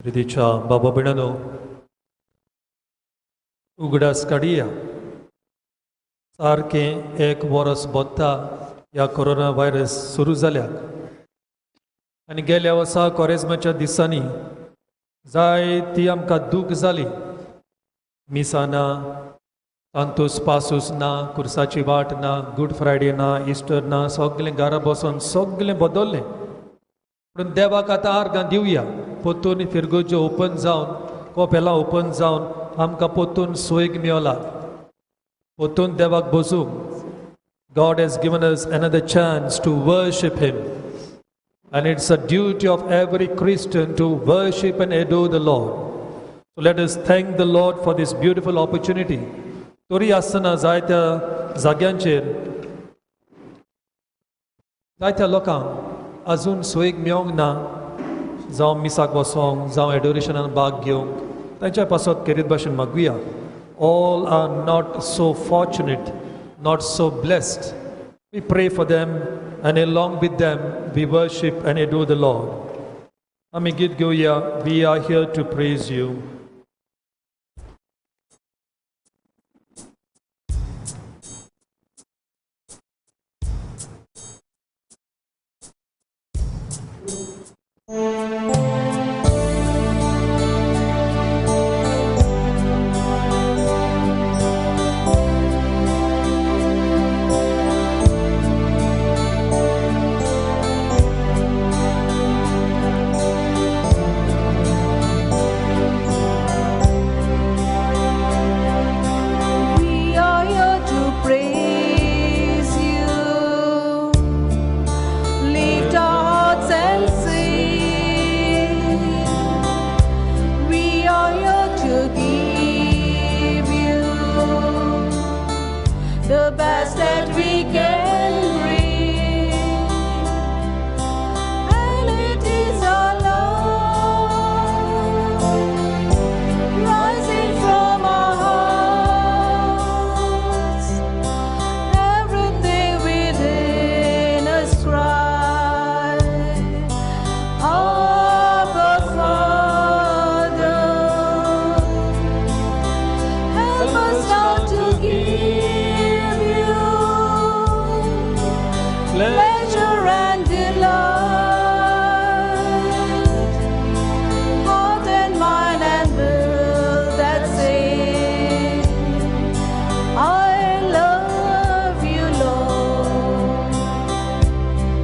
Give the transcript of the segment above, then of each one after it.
प्रितीच्या बाबा भयणानो, उगडास काडया सारकें एक वर्स बोत्ता ह्या कोरोना व्हायरस सुरू जाल्याक आनी गेल्या वर्सा कोरेजमाच्या दिसांनी जायती आमकां दूख जाली. मिसां ना, सांतूस पासूस ना, कुर्साची वाट ना, गुड फ्रायडे ना, इस्टर ना, सगळें घरा बसून सगळें बदललें. पूण देवाक आतां आर्गां दिवया. पोतून फिरगोज्यो ओपन जावन कोपेलां ओपन जावन आमकां पोतून सोयग मेवला. पोतून देवाक बसूंक God has given us another chance to worship Him. And it's a duty of every Christian to worship and adore the Lord. So let us thank the Lord for this beautiful opportunity. तोरी आसतना जायत्या जाग्यांचेर जायत्या लोकांक अजून सोयीक मेळोंक ना, जावं मिसाक वसोंक, जावं एडोरेशनान भाग घेवंक. तांच्या पासत खेरीत भाशेन मागुया. All are not so fortunate, not so blessed. We pray for them, and along with them, we worship and adore the Lord. Ami git goya, we are here to praise you.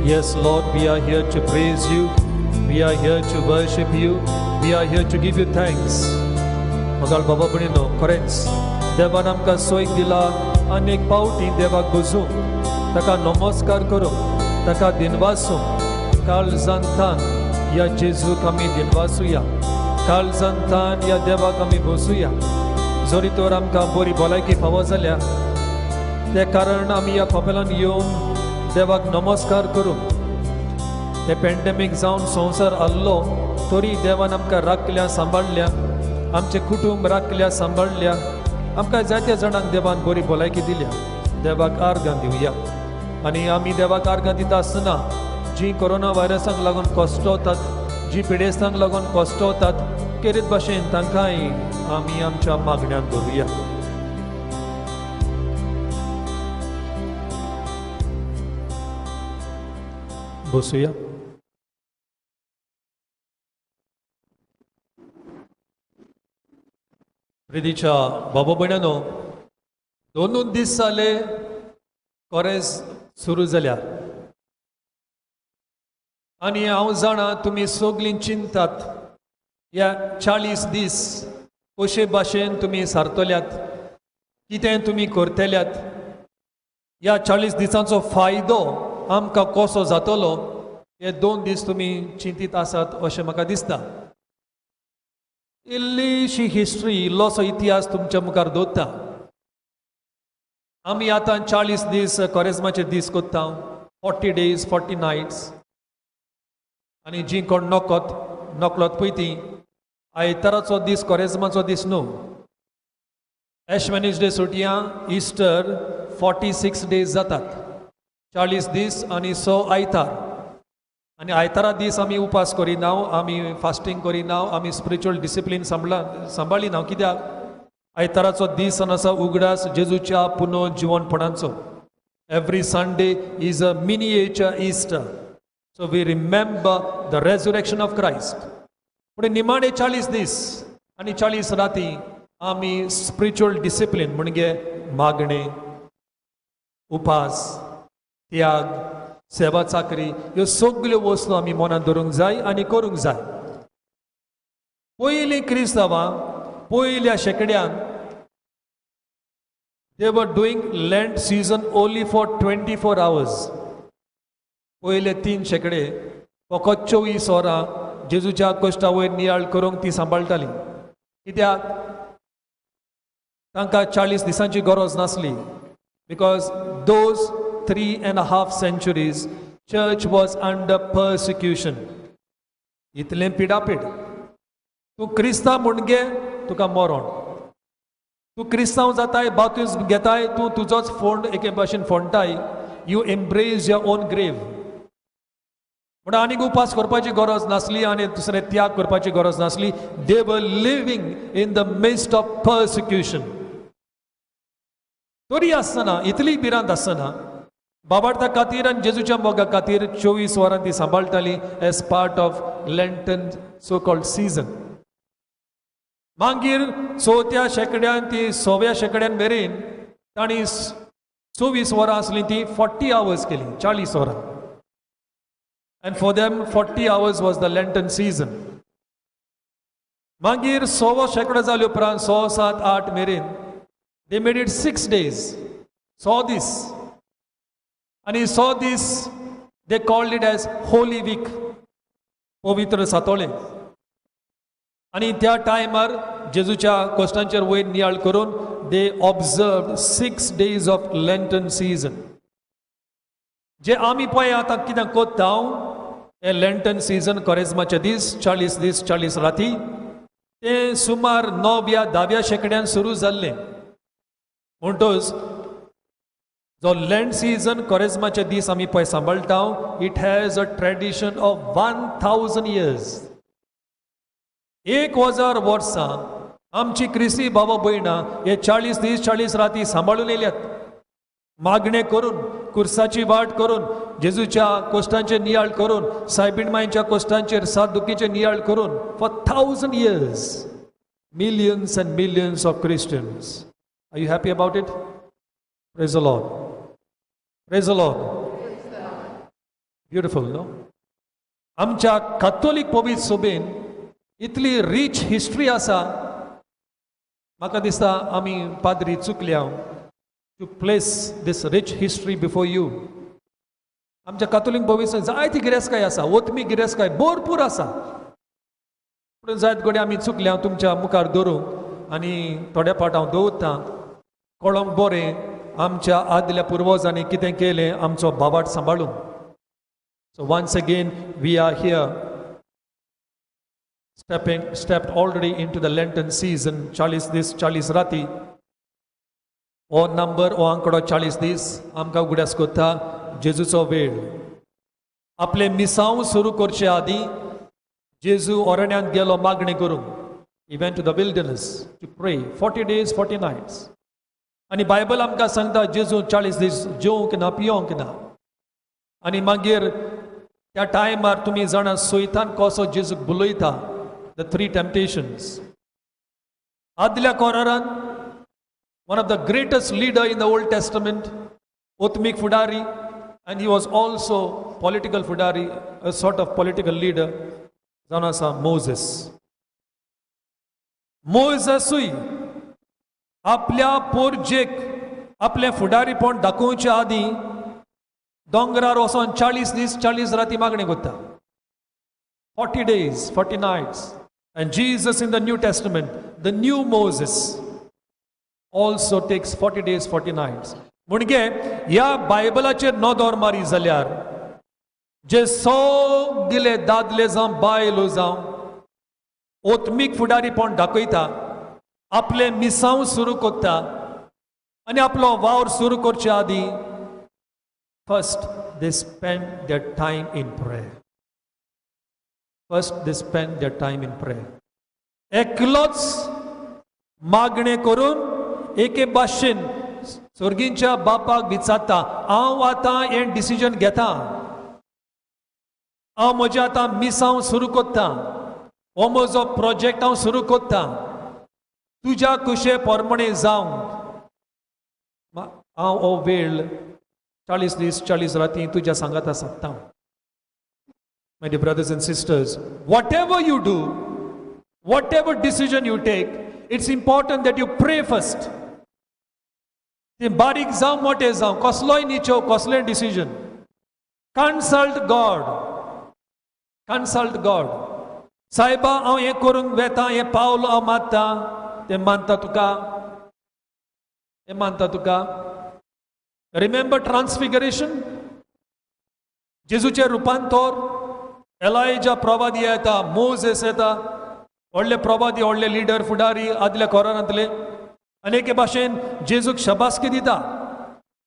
Yes, Lord, we are here to praise you. We are here to worship you. We are here to give you thanks. Magal Baba Bunino, Korenz, देवान आमकां सोयीक दिला अनेक पावटी देवाक बसूंक, ताका नमस्कार करूंक, ताका दिनवासूंक. काळजांतान या जेजूक आमी दिनवासुया. काळजांतान या देवाक आमी बसूया. जरी तर आमकां बरी भलायकी फावो जाल्या, ते कारण आमी ह्या खोपेलान येवन देवाक नमस्कार करूंक. हे पॅन्डेमीक जावन संवसार आल्लो तरी देवान आमकां राखल्या, सांबाळल्या. आमचे कुटुंब राखल्या, सांबाळल्या. आमकां जायत्या जाणांक देवान बरी भलायकी दिल्या. देवाक आर्गां दिवया. आनी आमी देवाक आर्गां दिता आसतना जीं कोरोना व्हायरसाक लागून कश्टवतात, जीं पिडेस्तांक लागून कश्टवतात, खेरीत भाशेन तांकांय आमी आमच्या मागण्यांत धरुया. बसूया. प्रितीच्या बाबा भयणानो, 2 दीस जाले कोरेज सुरू जाल्या. आनी हांव जाणा तुमी सगळीं चिंतात ह्या 40 दीस कशे भाशेन तुमी सारतल्यात, कितें तुमी करतल्यात. ह्या 40 दिसांचो फायदो आमकां कसो जातलो, हे 2 दीस तुमी चिंतीत आसात अशें म्हाका दिसता. इल्लीशी हिस्ट्री, इल्लोसो इतिहास तुमच्या मुखार दवरता. आमी आतां 40 दीस कोरेजमाचे दीस कोत्ता, 40 days 40 nights. आनी जीं कोण नकलोत पळय तीं आयताराचो दीस कोरेजमाचो दीस न्हू. एश वेनिसडे सुटया इस्टर 46 days जातात. 40 दीस आनी 6 आयतार. आनी आयतारा दीस आमी उपास करिना, आमी फास्टींग करिना, आमी स्पिरिच्युअल डिसिप्लीन सांबाळिना. कित्याक आयताराचो दीस आसा उगडास जेजूच्या पुनर्जीवनपणाचो. Every Sunday is a miniature Easter. So we remember the resurrection of Christ. पुणे निमाणे 40 दीस आनी 40 राती आमी स्पिरिच्युअल डिसिप्लीन म्हणजे मागणे, उपास, त्याग, सेवा चाकरी ह्यो सगल्यो वस्तू आमी मनात धरूंक जाय आनी करूंक जाय. पयलीं क्रिस्तांवां पयल्या शेकड्यान they were doing Lent season only for 24 hours. पयले 3 शेकडे फकत 24 वरां जेजूच्या कश्टा वयर नियाळ करूंक ती सांबाळटाली. कित्याक तांकां 40 दिसांची गरज नासली. Because those 3.5 centuries church was under persecution. इतलें पिडापीड. तूं क्रिस्तांव म्हणगे तुका मरण. तूं क्रिस्तांव जाताय, बाप्तिस्म घेताय, तूं तुजोच फोंड एके भाशेन फोंडटाय. You embrace your own grave. म्हण आनीक उपास करपाची गरज नासली आनी दुसरे त्याग करपाची गरज नासली. They were living in the mist of persecution. तरी आसतना, इतली भिरांत आसतना बाबार्था खातीर आनी जेजूच्या मोगा खातीर 24 वरां ती सांबाळटाली as part of Lenten so called season. मागीर 4थ्या शेकड्यान ती 6व्या शेकड्यान मेरेन तांणी 24 वरां आसली ती 40 hours केली, 40 वरां. And for them 40 hours was the Lenten season. मागीर 6वो शेकडो जाले उपरांत 6, 7, 8 मेरेन they made it 6 days, 6 दीस. आणि 6 दीस they called it as Holy Week, पवित्र सातोळे. आणि त्या टायमार जेजूच्या कोश्टांचेर वयर नियाळ करून they observed 6 days of Lenten season. जे आमी पळय आतां कितें कोत्ता हे लेंटन सीजन कोरेजमाचे दीस 40 दीस 40 राती ते सुमार 9व्या 10व्या शेकड्यान सुरू जाल्ले. म्हणटच जो लेंट सीजन कोरेजमाचे दीस आमी पळय सांबाळटा, it has a tradition of 1000 years. 1000 वर्सां आमची क्रिस्ती बाबा भयणां हे 40 दीस 40 राती सांबाळून येयल्यात. मागणे करून, कुर्साची वाट करून, जेजूच्या कोश्टांचेर नियाळ करून, सायबीण मांयच्या कोश्टांचेर सात दुखीचेर नियाळ करून for 1000 years. Millions and millions of Christians. Are you happy about it? Praise the Lord. Praise the Lord. Beautiful, no? आमच्या कॅथोलिक पवित्र सभेन इतली रिच हिस्ट्री आसा. म्हाका दिसता आमी पाद्री चुकल्या to place this rich history before you. आमच्या कॅथोलिक पवित्र जायती गिरेस्ताय आसा, ओतमी गिरेस्ताय भरपूर आसा. पूण जायत घडये आमी चुकल्या तुमच्या मुखार दवरूंक आनी थोड्या फावट हांव दवरतां कळोंक बरें आमच्या आदल्या पुर्वजांनी कितें केलें आमचो बाबाट सांबाळून. So once again we are here stepped already into the Lenten season. 40 दीस 40 राती हो नंबर हो आंकडो 40 दीस आमकां उगड्यास कोत्ता जेजूचो वेळ. आपले मिसांव सुरू करचे आदीं जेजू अरण्यांत गेलो मागणी करूंक. He went to the wilderness to pray 40 days 40 nights. आनी बायबल आमकां सांगता जेजू 40 दीस जेवंक ना पियोंक ना. आनी मागीर त्या टायमार तुमी जाणा सैतान कसो जेजूक बुलयता. The 3 temptations. आदल्या कोरारान one of the greatest leader in the Old Testament, Othmik Fudari, and he was also political Fudari, a sort of political leader, Zanasa Moses. Mosesui आपल्या पोरजेक आपले फुडारीपण दाखोवच्या आदीं दोंगरार वचोन 40 दीस 40 राती मागणी करता. 40 days 40 nights. And Jesus in the New Testament, the new Moses, also takes 40 days 40 nights. म्हणजे ह्या बायबलाचेर नदर मारी जाल्यार जे सगळे दादले जावं बायलो जावं ओत्मीक फुडारीपण दाखयता, आपले मिसांव सुरू करता आनी आपलो वावर सुरू करचे आदीं first they spend their time in prayer. First, they spend their time in prayer. एकलोच मागणे करून एके भाशेन स्वर्गींच्या बापाक विचारता, हांव आतां हें डिसिजन घेता, हांव म्हजें आतां मिसांव सुरू कोत्ता, हो म्हजो प्रोजेक्ट हांव सुरू कोत्ता, तुज्या कुशे पोरमणे जावंक हांव हो वेळ 40 दीस 40 राती तुज्या सांगात आसता. My dear brothers and sisters, whatever you do, whatever decision you take, it's important that you pray first. ते बारीक जावं मोठे जावं कसलोय निचो कसलोय decision, consult God, consult God. सायबा हांव हें करूंक वेता, हें पावल हांव मारता, तें मानता तुका, हें मानता तुका. रिमेंबर ट्रान्सफिगरेशन, जेजूचें रुपांतर, एलायजा प्रवादी येता, मोजेस येता, व्हडले प्रवादी, व्हडले लिडर, फुडारी आदल्या कोरांतले, आनी एके भाशेन जेजूक शबासकी दिता,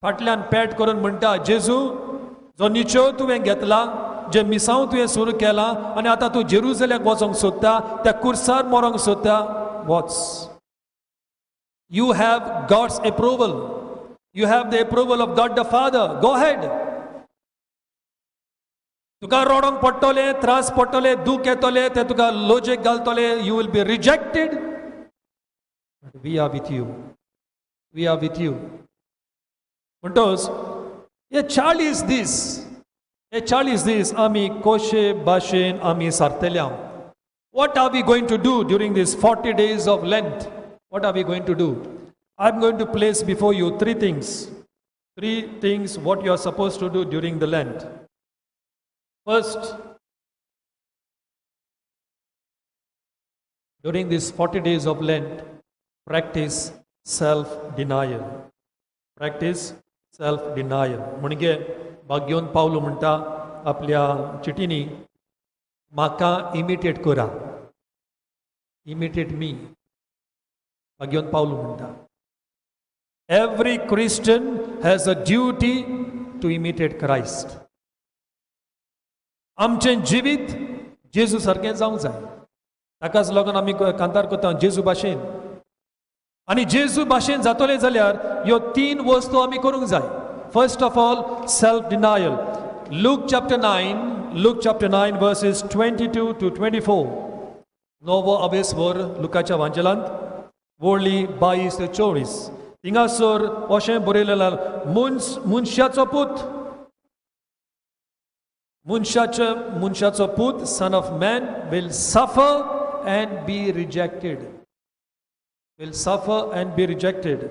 फाटल्यान पॅट करून म्हणटा, जेजू जो निचो तुवें घेतला, जे मिसांव तुवें सुरू केला, आनी आतां तूं जेरुसलेमाक वचोंक सोदता, त्या कुर्सार मरोंक सोदता, वच. You have God's approval. You have the approval of God the Father. Go ahead. तुका रोडोंक पडटले, त्रास पडटले, दूख येतले, ते तुका लोजेक घालतले, you will be rejected. But we are with you. We are with you. म्हणटोच हे 40 दीस आमी कोशे भाशेन आमी सारतल्या. What are we going to do during these 40 days of Lent? What are we going to do? I'm going to place before you three things what you are supposed to do during the Lent. First, during these 40 days of Lent, practice self-denial. Practice self-denial. म्हणजे भाग्योन Paulo म्हणटा आपल्या चिटीनी, म्हाका imitate करा, imitate me. भाग्योन Paulo म्हणटा. Every Christian has a duty to imitate Christ. आमचें जिवीत जेजू सारकें जावंक जाय. ताकाच लागून आमी कांतार करता जेजू भाशेन. आनी जेजू भाशेन जातले जाल्यार ह्यो 3 वस्तू आमी करूंक जाय. First of all, self-denial. Luke chapter 9 verses 22 to 24. Nowo abesvor Lukaच्या वांचलांत वोडली 22 ते 24. थिंगासोर अशें बरयलेलें, मनशाचो पूत, son of man, will suffer and be rejected. Will suffer and be rejected.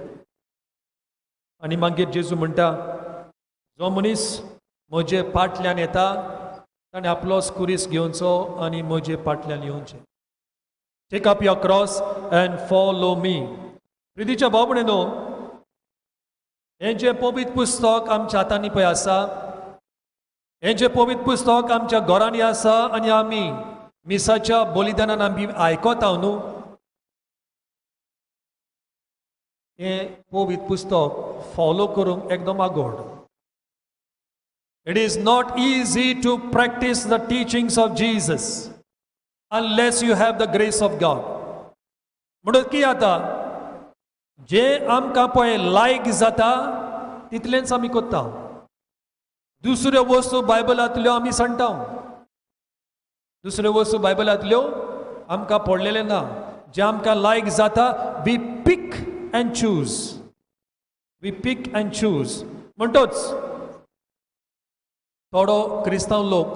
आनी मागीर जेजू म्हणटा, जो मनीस म्हजे फाटल्यान येता ताणें आपलो कुरीस घेवचो आनी म्हजे फाटल्यान येवचें. Take up your cross and follow me. प्रितीच्या भाव भयणीनो, हें जें पवित्र पुस्तक आमच्या हातांनी पळय आसा, हें जें पवित्र पुस्तक आमच्या घरांनी आसा आनी आमी मिसाच्या बलिदानान आमी आयकता न्हू, हें पवित्र पुस्तक फॉलो करूंक एकदम आगोड. It is not easy to practice the teachings of Jesus unless you have the grace of God. म्हणून कितें जाता, जें आमकां पळय लायक जाता तितलेंच आमी करता. दुसऱ्यो वस्तू बायबलांतल्यो आमी सांडटा. दुसऱ्यो वस्तू बायबलांतल्यो आमकां पडलेले ना. जे आमकां लायक जाता, we pick and choose. We pick and choose. म्हणटोच थोडो क्रिस्तांव लोक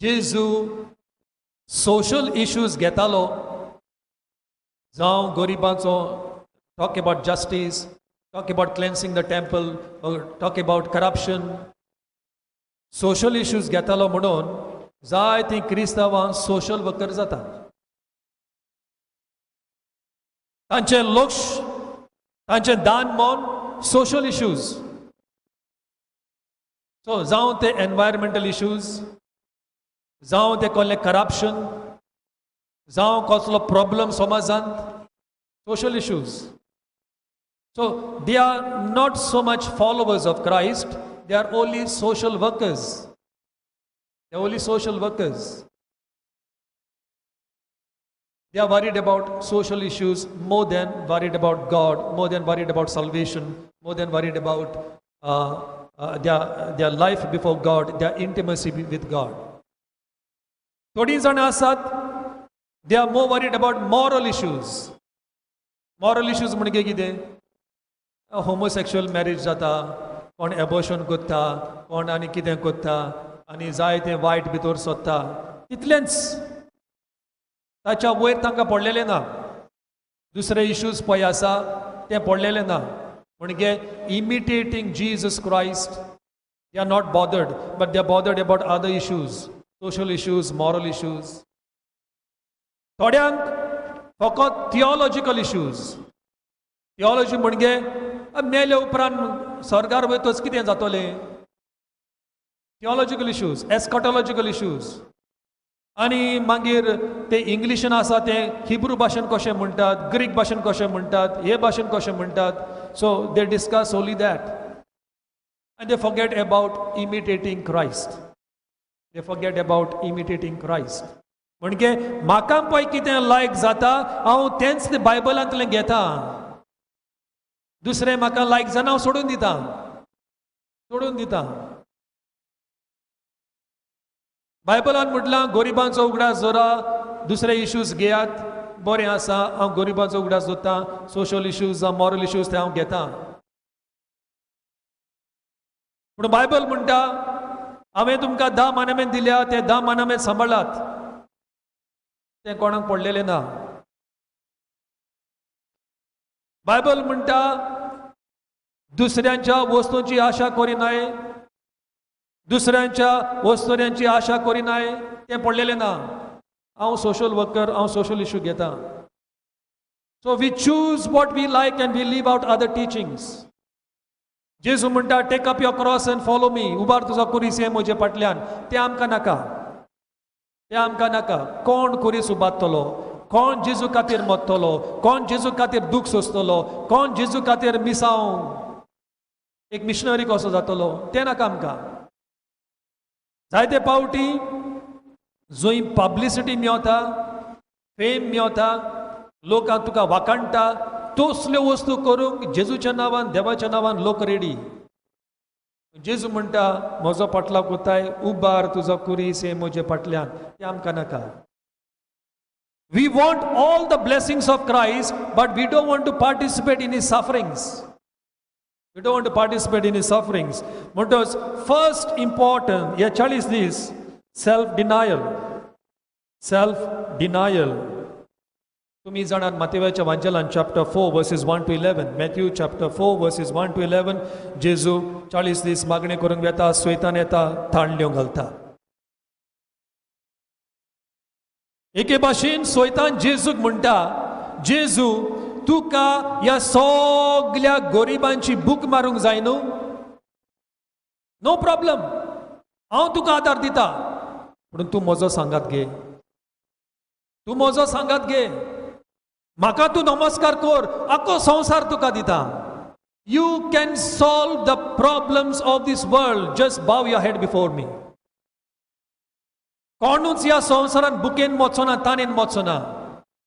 जेजू सोशल इश्यूज घेतालो, जावं गरिबांचो, talk about justice, talk about cleansing the temple, or talk about corruption. Social issues घेतालो म्हणून जायतीं क्रिस्तांवां सोशल वर्कर जाता. तांचें लक्ष, तांचें दान मोन सोशल इश्यूज. सो जावं ते एनवायरमेंटल इश्यूज, जावं ते कसलें करप्शन, जावं कसलो प्रॉब्लम समाजांत, social issues. So they are not so much followers of Christ, they are only social workers. They're only social workers. They are worried about social issues more than worried about God, more than worried about salvation, more than worried about their life before God, their intimacy with God. Thodi jana asat, they are more worried about moral issues. Moral issues म्हणजे कितें? Homosexual marriage जाता, कोण abortion करता, कोण आनी कितें करता, आनी जाय तें वायट भितर सोदता. इतलेंच. ताच्या वयर तांकां पडलेलें ना. दुसरे इश्यूज पळय आसा ते पडलेले ना. म्हणजे imitating Jesus Christ, they are not bothered, but they are bothered about other issues, social issues, moral issues. थोड्यांक फकत थियोलॉजिकल इश्यूज. थियोलॉजी म्हणजे मेले उपरांत स्वर्गार वयतच कितें जातलें? Theological issues, eschatological issues. आनी मागीर ते इंग्लिशीन आसा ते हिब्रू भाशेन कशें म्हणटात, ग्रीक भाशेन कशें म्हणटात, हे भाशेन कशें म्हणटात. So they discuss only that and they forget about imitating Christ. They forget about imitating Christ. म्हणजे म्हाका पळय कितें लायक जाता हांव तेंच बायबलांतलें घेता. दुसरें म्हाका लायक जाना हांव सोडून दिता. बायबलान म्हटलां गरिबांचो उगडास जोरा, दुसरे इश्यूज घेयात. बरें आसा, हांव गरिबांचो उगडास जोडटा. सोशल इश्यूज जावं मॉरल इश्यूज ते हांव घेता. पूण बायबल म्हणटा हांवें तुमकां 10 मानमेंट दिल्या, ते 10 मानमेंट सांबाळात. ते कोणाक पडलेलें ना. बायबल म्हणटा दुसऱ्यांच्या वस्तूंची आशा करिनाय, दुसऱ्यांच्या वस्तूंची आशा करिनाय. ते पडलेलें ना. हांव सोशल वर्कर, हांव सोशल इश्यू घेता. So we choose what we like and we leave out other teachings. Jezu म्हणटा take up your cross and follow me. उबार तुजो कुरीस ये म्हजे फाटल्यान. ते आमकां नाका. ते आमकां नाका. कोण कुरीस उबारतलो, कोण जेजू खातीर मरतलो, कोण जेजू खातीर दूख सोंसतलो, कोण जेजू खातीर मिसांव एक मिशनरी कसो जातलो, ते नाका आमकां. जायते पावटी जंय पब्लिसिटी मेळटा, फेम मेळटा, लोकांक तुका वाखाणटा, तसल्यो वस्तू करूंक जेजूच्या नांवान, देवाच्या नांवान लोक रेडी. जेजू म्हणटा म्हजो फाटला कोताय, उबार तुजो कुरीस ये म्हजे फाटल्यान. ते आमकां नाका. We want all the blessings of Christ, but we don't want to participate in his sufferings. We don't want to participate in his sufferings. Because first important, yeah, is this self-denial. Self-denial. तुम्ही जाणात माथेवाच्या वांचलान chapter 4 verses 1 to 11. Matthew chapter 4 verses 1 to 11. जेजू 40 दीस मागणी करूंक येता, सैतान येता, थांडल्यो घालता. एके भाशेन सैतान जेजूक म्हणटा, जेजू तुका ह्या सगळ्या गरिबांची भूक मारूंक जाय न्हू? नो प्रॉब्लेम, हांव तुका आदार दिता. पूण तूं म्हजो सांगात घे. तूं म्हजो सांगात घे. म्हाका तूं नमस्कार कर, आख्खो संवसार तुका दिता. You can solve the problems of this world. Just bow your head before me. कोणूच ह्या संवसारान बुकेन मोचो ना, ताणेन मोचो ना.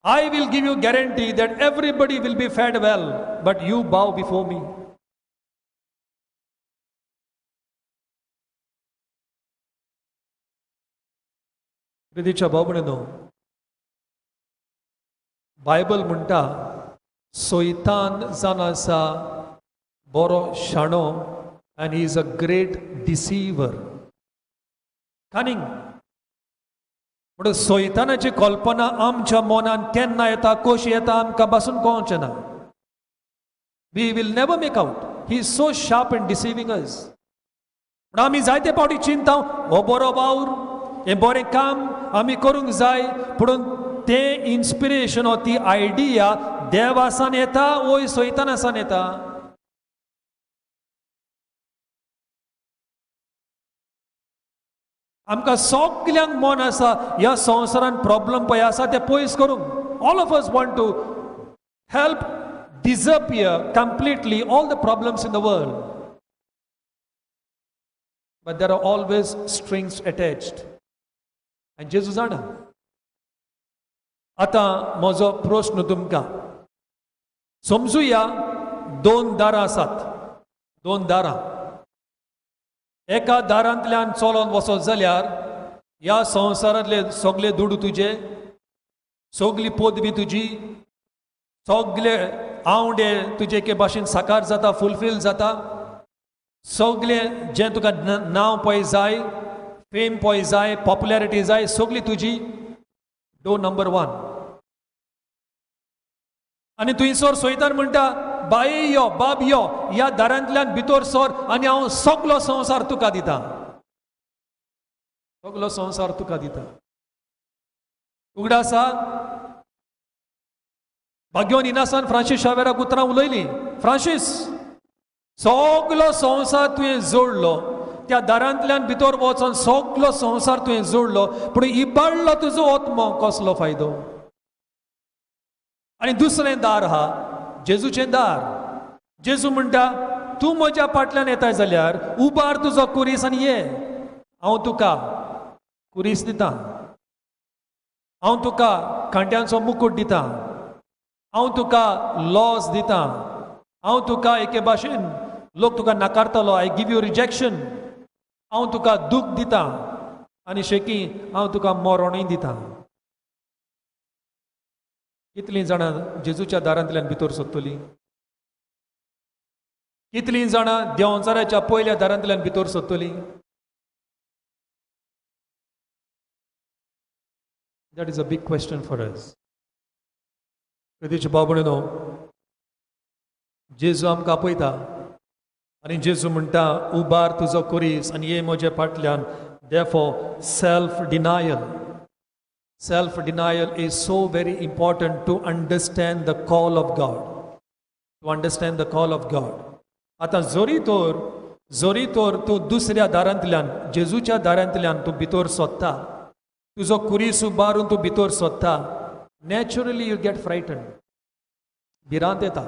I will give you guarantee that everybody will be fed well, but you bow before me. प्रितीच्या भावभयणींनो, बायबल म्हणटा सैतान जावन आसा बरो शाणो, and he is a great deceiver. Cunning. म्हणून सैतानाची कल्पना आमच्या मनान केन्ना येता, कशी येता, आमकां बासून कळचें ना. We will never make out. He is so sharp in deceiving us. म्हणून आमी जायते फावटी चिंता हो बरो वावर, हें बरें काम आमी करूंक जाय. पूण तें इन्स्पिरेशन हो ती आयडिया देवासान येता वय सैतानासान येता? आमकां सगल्यांक मन आसा ह्या संवसारान प्रॉब्लेम पळय आसा ते पयस करूंक. All of us want to help disappear completely all the problems in the world. But there are always strings attached. आनी जेजू जाणा. आतां म्हजो प्रश्न तुमकां, समजुया 2 दारां आसात, 2 दारां. एका दारांतल्यान चलोन वचत जाल्यार ह्या संवसारांतले सगळे दुडू तुजे, सगली पदवी तुजी, सगळे आवडे तुजे एके भाशेन साकार जाता, फुलफील जाता. सगळे जें तुका नांव पळय जाय, फेम पळय जाय, पॉप्युलॅरिटी जाय, सगली तुजी. Door number 1. आनी थंयसर सैतान म्हणटा, बाये यो, बाब यो, ह्या दारांतल्यान भितर सर आनी हांव सगलो संवसार तुका दिता. सगलो संवसार तुका दिता. उगडा आसा. भाग्योन इनासान फ्रांसीस शावेराक उतरां उलयलीं. फ्रांसीस, सगलो संवसार तुवें जोडलो, त्या दारांतल्यान भितर वचोन सगलो संवसार तुवें जोडलो, पूण इबाडलो तुजो आत्मो कसलो फायदो. आनी दुसरें दार आहा, जेजूचें दार. जेजू म्हणटा, तूं म्हज्या फाटल्यान येताय जाल्यार उबार तुजो कुरीस आनी ये. हांव तुका कुरीस दितां, हांव तुका खांट्यांचो मुकुट दितां, हांव तुका लॉस दितां, हांव तुका एके भाशेन लोक तुका नाकारतलो, आय गिव यू रिजेक्शन. हांव तुका दूख दितां आनी शेकी हांव तुका मरणय दितां. कितलीं जाणां जेजूच्या दारांतल्यान भितर सरतलीं? कितलीं जाणां देंवचाराच्या पयल्या दारांतल्यान भितर सरतलीं? That is a big question for us. प्रितीचे भाव भयणीनो, जेजू आमकां आपयता आनी जेजू म्हणटा, उबार तुजो कुरीस आनी ये म्हजे फाटल्यान. Therefore, self denial is so very important to understand the call of God. To understand the call of God. आतां जोरी तोर तूं दुसऱ्या दारांतल्यान, जेजूच्या दारांतल्यान तूं भितर सोदता, तुजो कुरीस उबारून तूं भितर सोदता, नॅचरली यू गेट फ्रायटन. भिरांत येता.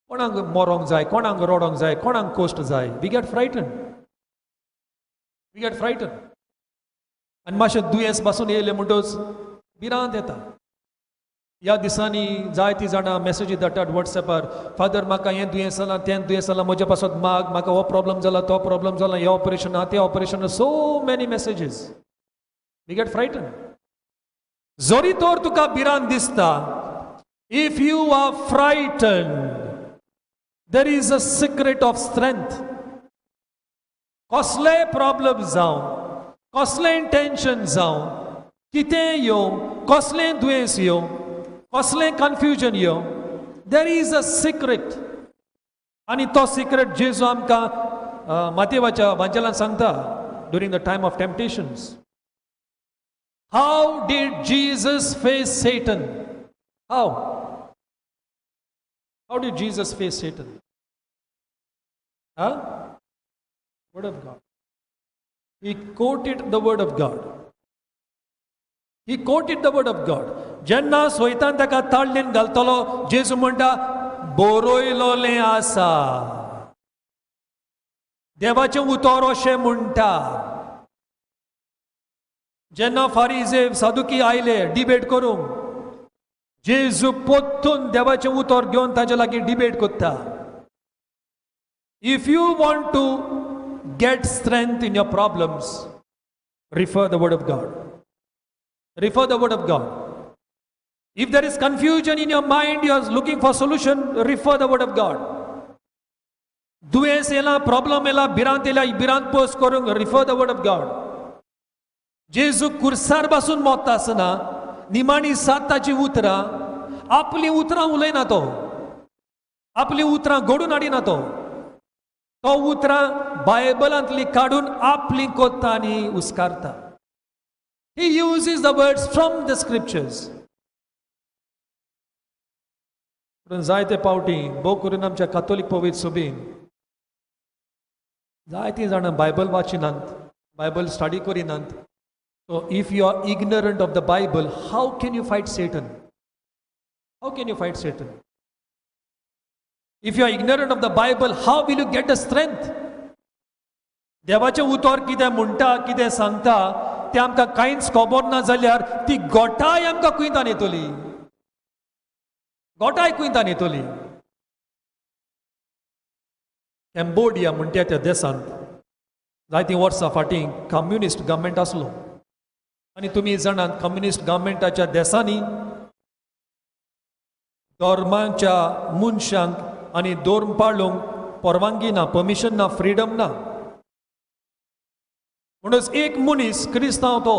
कोणाक मरोंक जाय, कोणाक रडोंक जाय, कोणाक कोश्ट जाय. We get frightened. आनी मातशें दुयेंस पासून येयलें म्हणटच भिरांत येता. ह्या दिसांनी जायतीं जाणां मॅसेजी धाडटात वॉट्सॅपार, फादर म्हाका हें दुयेंस जालां, तें दुयेंस जालां, म्हजे पासून माग, म्हाका हो प्रॉब्लम जाला, तो प्रॉब्लम जाला, हें ऑपरेशन आहा, तें operation. So many messages. We get frightened. जोरी तोर तुका भिरांत दिसता, if you are frightened, there is a secret of strength. कसलेय प्रॉब्लम जावं, कसलेय टेन्शन जावं, कितेंय येवं, कसलेय दुयेंस येवं, कसलेय कन्फ्युजन येवं, there is a secret. आनी तो सिक्रेट जेजू आमकां मातेवाच्या वांचलान सांगता during the time of temptations. How did Jesus face Satan? How did Jesus face Satan? Word of God. He quoted the word of God. He quoted the word of God. जेन्ना सैतान ताका ताळणेन घालतलो, जेजू म्हणटा, बरयलोलें आसा. देवाचें उतर अशें म्हणटा. जेन्ना फारिजे सादुकी आयले डिबेट करूंक, जेजू पोत्तून देवाचें उतर घेवन ताचे लागीं डिबेट करता. If you want to get strength in your problems, refer the word of God. Refer the word of God. If there is confusion in your mind, you are looking for solution, refer the word of God. दुयेंस येला, problem येला, भिरांत येला, भिरांत पयस करूंक refer the word of God. जेजू कुर्सार बसून मोत्ता आसतना निमाणी 7 ताची उतरां, आपली उतरां उलयना तो, आपली उतरां घडून हाडिना तो उतरां बायबलांतली काडून आपली कोत्ता आनी उस्कारता. He uses the words from the scriptures. जायते पावटी भोव करून आमच्या कातोलीक पवित सभेन जायतीं जाणां बायबल वाचिनात, बायबल स्टडी करिनात. So if you are ignorant of the Bible, how can you fight Satan? How can you fight Satan? If you are ignorant of the Bible, how will you get the strength? देवाचें उतर कितें म्हणटा, कितें सांगता, ते आमकां कांयच खबर ना जाल्यार ती गोठाय आमकां कुयदान येतली, गोठाय कुयदान येतली. कॅम्बोडिया म्हणटा त्या देशांत जायतीं वर्सां फाटीं कम्युनिस्ट गव्हर्मेंट आसलो. आनी तुमी जाणात कम्युनिस्ट गव्हर्मेंटाच्या देशांनी धर्माच्या मनशांक आनी धर्म पाळूंक परवानगी ना, परमिशन ना, फ्रीडम ना. म्हणून एक मनीस क्रिस्तांव तो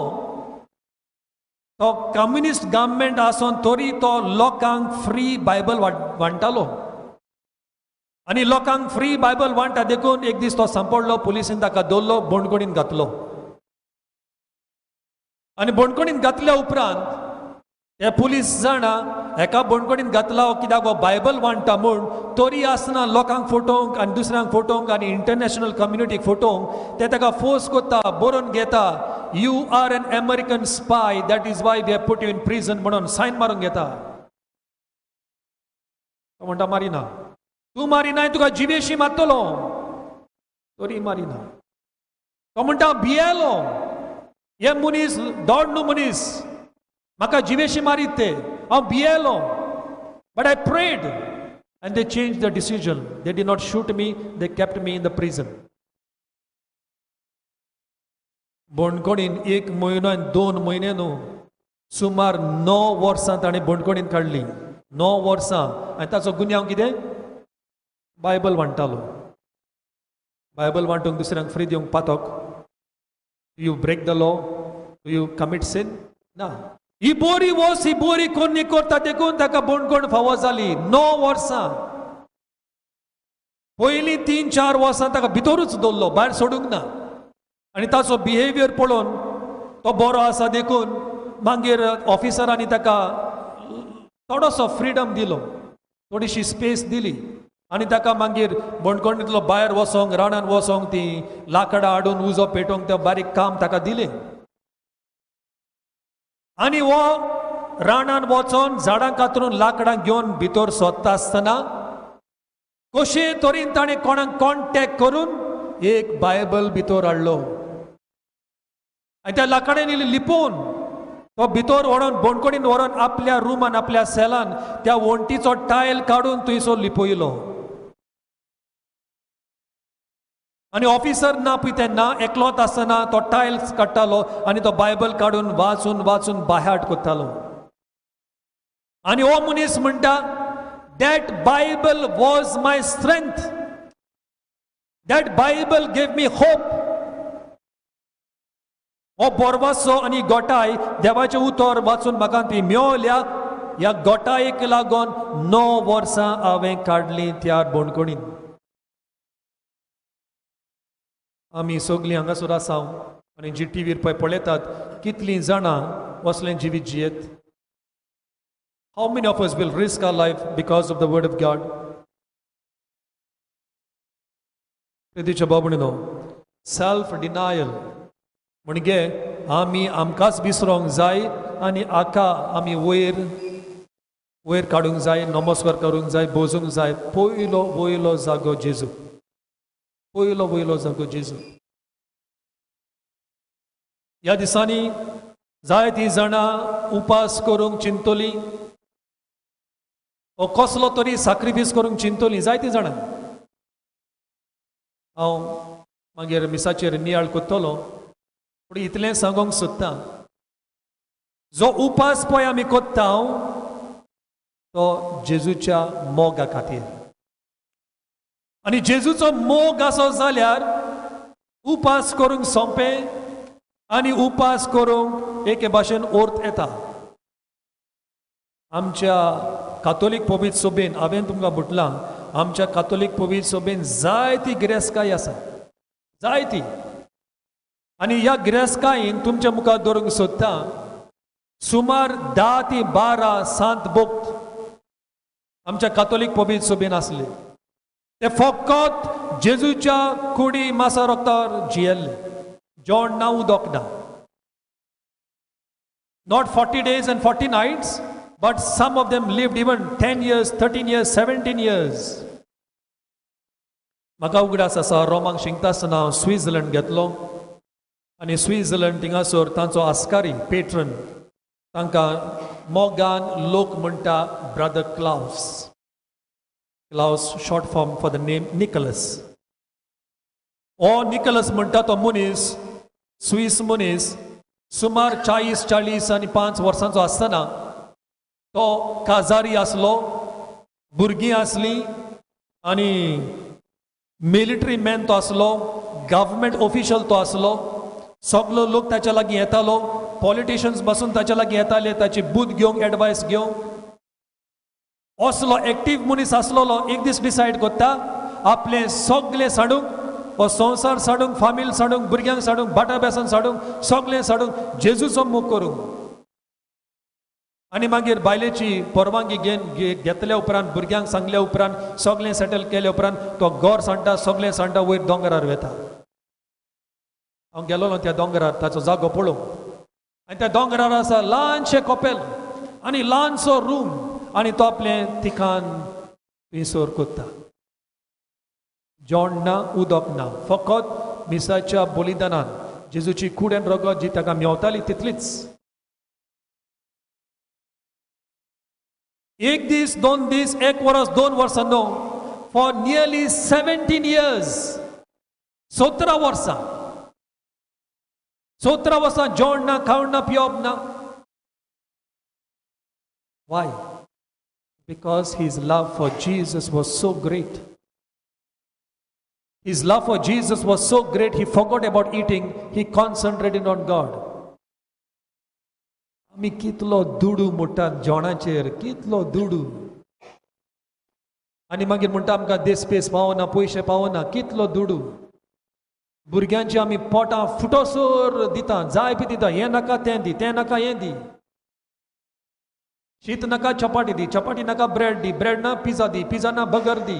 कम्युनिस्ट गव्हर्मेंट आसून तरी तो लोकांक फ्री बायबल वांटतालो. आनी लोकांक फ्री बायबल वांटा देखून एक दीस तो सांपडलो, पुलिसीन ताका दवरलो, बोंडकुणीन घातलो. आनी बोंडकुणीन घातल्या उपरांत हे पुलीस जाणा एका बोंडकुणीन घातला कित्याक हो बायबल वांटा म्हूण, तरी आसतना लोकांक फोटोवंक आनी दुसऱ्यांक फोटोवंक आनी इंटरनॅशनल कम्युनिटीक फोटोवंक ते ताका फोर्स करता, बरोवन घेता. You are an American spy, that is why we have put you in prison म्हणून सायन मारून घेता. तो म्हणटा मारिना, तूं मारिनाय तुका जिवेशी मारतलो, तरी मारिना. तो म्हणटा भियेलो, हे मनीस दोड न्हू मनीस, म्हाका जिवेशी मारीत ते, हांव भियेलो. But I prayed and they change the decision. They did not shoot me, they kept me in the prison. बोंडकोणीन 1 म्हयनो आनी 2 म्हयने न्हू, सुमार 9 वर्सां ताणें बोंडकोणीन काडली. 9 वर्सां. आनी ताचो गुन्यांव कितें? बायबल वांटतालो. बायबल वांटूंक दुसऱ्यांक फ्री दिवंक पातोक. You break the law, you commit sin? ना. ही बोरी कोणी करता देखून ताका बोंडकोण फावो जाली. 9 वर्सां. पयलीं 3-4 वर्सां ताका भितरूच दवरलो, भायर सोडूंक ना. आनी ताचो बिहेवियर पळोवन तो बरो आसा देखून मागीर ऑफिसरांनी ताका थोडोसो फ्रीडम दिलो, थोडीशी स्पेस दिली. आनी ताका मागीर बोंडकोणींतलो भायर वचोंक, रानान वचोंक, ती लाकडां हाडून उजो पेटोवंक तें बारीक काम ताका दिलें. आनी हो रानान वचोन झाडां कातरून लाकडां घेवन भितर सोदता आसतना कशे तरेन ताणें कोणाक कॉन्टॅक्ट करून एक बायबल भितर हाडलो. आनी त्या लाकडांनी लिपोवन तो भितर व्हरोन बोंडकोणीन व्हरोन आपल्या रुमान, आपल्या सेलान त्या वणटीचो टायल काडून थंयसर लिपयलो. आनी ऑफिसर ना पळय तेन्ना एकलोच आसतना तो टायल्स काडटालो आनी तो बायबल काडून वाचून वाचून बायहार्ट करतालो. आनी हो मनीस म्हणटा, that Bible was my strength, that Bible gave me hope. हो बोरवासो आनी गोठाय देवाचें उतर वाचून म्हाका ती मेवल्या. ह्या गोठायेक लागून 9 वर्सां हांवें काडलीं त्या बोंडकोणीन. आमी सगळीं हांगासर आसां आनी जी टीव्हीर पळय पळयतात, कितलीं जाणां असलें जिवीत जियेत. How many of us will risk our life because of the word of God? प्रितीच्या बाबणीनो, सेल्फ डिनायल म्हणजे आमी आमकांच विसरोंक जाय आनी हाका आमी वयर काडूंक जाय, नमस्कार करूंक जाय, बोजूंक जाय. पयलो जागो जेजू. पयलो जागो जेजू. ह्या दिसांनी जायतीं जाणां उपास करूंक चिंतली, ओ कसलो तरी सॅक्रिफायस करूंक चिंतली जायतीं जाणां. हांव मागीर मिसाचेर नियाळ कोत्तलो, पूण इतलें सांगूंक सोदतां, जो उपास पळय आमी कोत्ता तो जेजूच्या मोगा खातीर. आनी जेजूचो मोग आसो जाल्यार उपास करूंक सोंपें आनी उपास करूंक एके भाशेन अर्थ येता. आमच्या कातोलीक पवित्र सभेन हांवें तुमकां म्हटलां, आमच्या कातोलीक पवित्र सभेन जायती गिरेस्काय आसा, जायती. आनी ह्या गिरेस्कायेन तुमच्या मुखार दवरूंक सोदता, सुमार 10 ते 12 सांत भोक्त आमच्या कातोलीक पवित्र सभेन आसले. ते फकत जेजूच्या कुडी मासा रोगतार जियेल्ले. जॉन 9 उदक ना. Not 40 days and 40 nights, but some of them lived even 10 years, 13 years, 17 years. म्हाका उगडास आसा, रोमांक शिंकता आसतना हांव स्वित्झर्लंड घेतलो. आनी स्वित्झर्लंड थिंगासोर तांचो आस्कारी पेट्रन तांकां मोगान लोक म्हणटा brother Klaus. Klaus short form for the name Nicholas. हो निकोलस म्हणटा तो मनीस, स्विस मनीस, सुमार 40-45 वर्सांचो आसतना तो काजारी आसलो, भुरगीं आसलीं आनी मिलिटरी मॅन तो आसलो, गव्हर्मेंट ऑफिशियल तो आसलो. सगलो लोक ताच्या लागीं येतालो, पॉलिटिशियन्स बसून ताच्या लागीं येताले ताची बूद घेवंक, एडवायस घेवंक. असलो एक्टीव मनीस आसलोलो. एक दीस डिसायड करता आपले सगळे साडूंक, हो संवसार साडूंक, फामील साडूंक, भुरग्यांक साडूंक, भाटा बेसन साडूंक, सगळें साडूंक जेजूचो मोग करूंक. आनी मागीर बायलेची परवानगी घेतल्या उपरांत, भुरग्यांक सांगल्या उपरांत, सगळें सेटल केल्या उपरांत तो घर सांडटा, सगळें सांडटा, वयर दोंगरार वेता. हांव गेलोलो त्या दोंगरार ताचो जागो पळोवंक. आनी त्या दोंगरार आसा ल्हानशें कॉपेल आनी ल्हानसो रूम, आनी तो आपलें तिखान थंयसर कोत्ता. जेवण ना, उदक ना, फकत मिसाच्या बलिदानान जेजूची कुडेन रगत जी ताका मेवताली तितलीच. एक दीस, 2 दीस, 1 वर्स, 2 वर्सां न्हू, फॉर नियरली 17 years, 17 वर्सां, 17 वर्सां जेवण ना, खावण ना, पिवप ना. Why? Because his love for Jesus was so great. His love for Jesus was so great, he forgot about eating, he concentrated on God. आमी कितलो दुडू म्हणटात जेवणाचेर, कितलो दुडू. आनी मागीर म्हणटा आमकां देस्पेस पावना, पयशे पावना, कितलो दुडू. भुरग्यांची आमी पोटां फुटोसोर दिता, जाय बी दिता, हें नाका तें दी, तें नाका हें दी. शीत नाका चपाटी दी, चपाटी नाका ब्रेड दी, ब्रेड ना पिझ्झा दी, पिझ्झा ना बर्गर दी.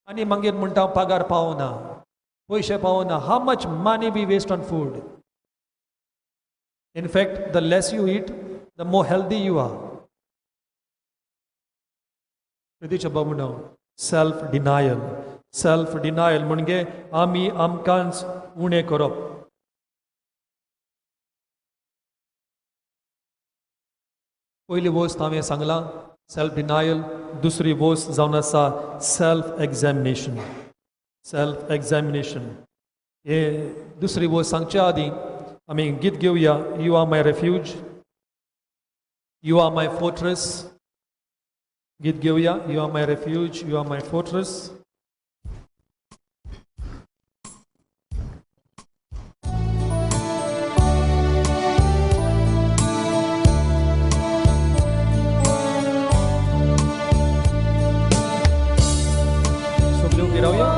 आनी मागीर म्हणटा पगार पावना, पयशे पावना. How much money we waste on food. In fact, the less you eat, the more healthy you are. Pridhicha babuno, self-denial. Self-denial म्हणजे आमी आमकांच उणें करप. पयली वस्त हांवें सांगलां self-denial. दुसरी वस्त जावन आसा self-examination. Self-examination. हे दुसरी वस्त सांगच्या आदीं आमी गीत घेवया. You are my refuge, you are my fortress. गीत घेवया. You are my refuge, you are my fortress. सगळ्यो उबी रावया.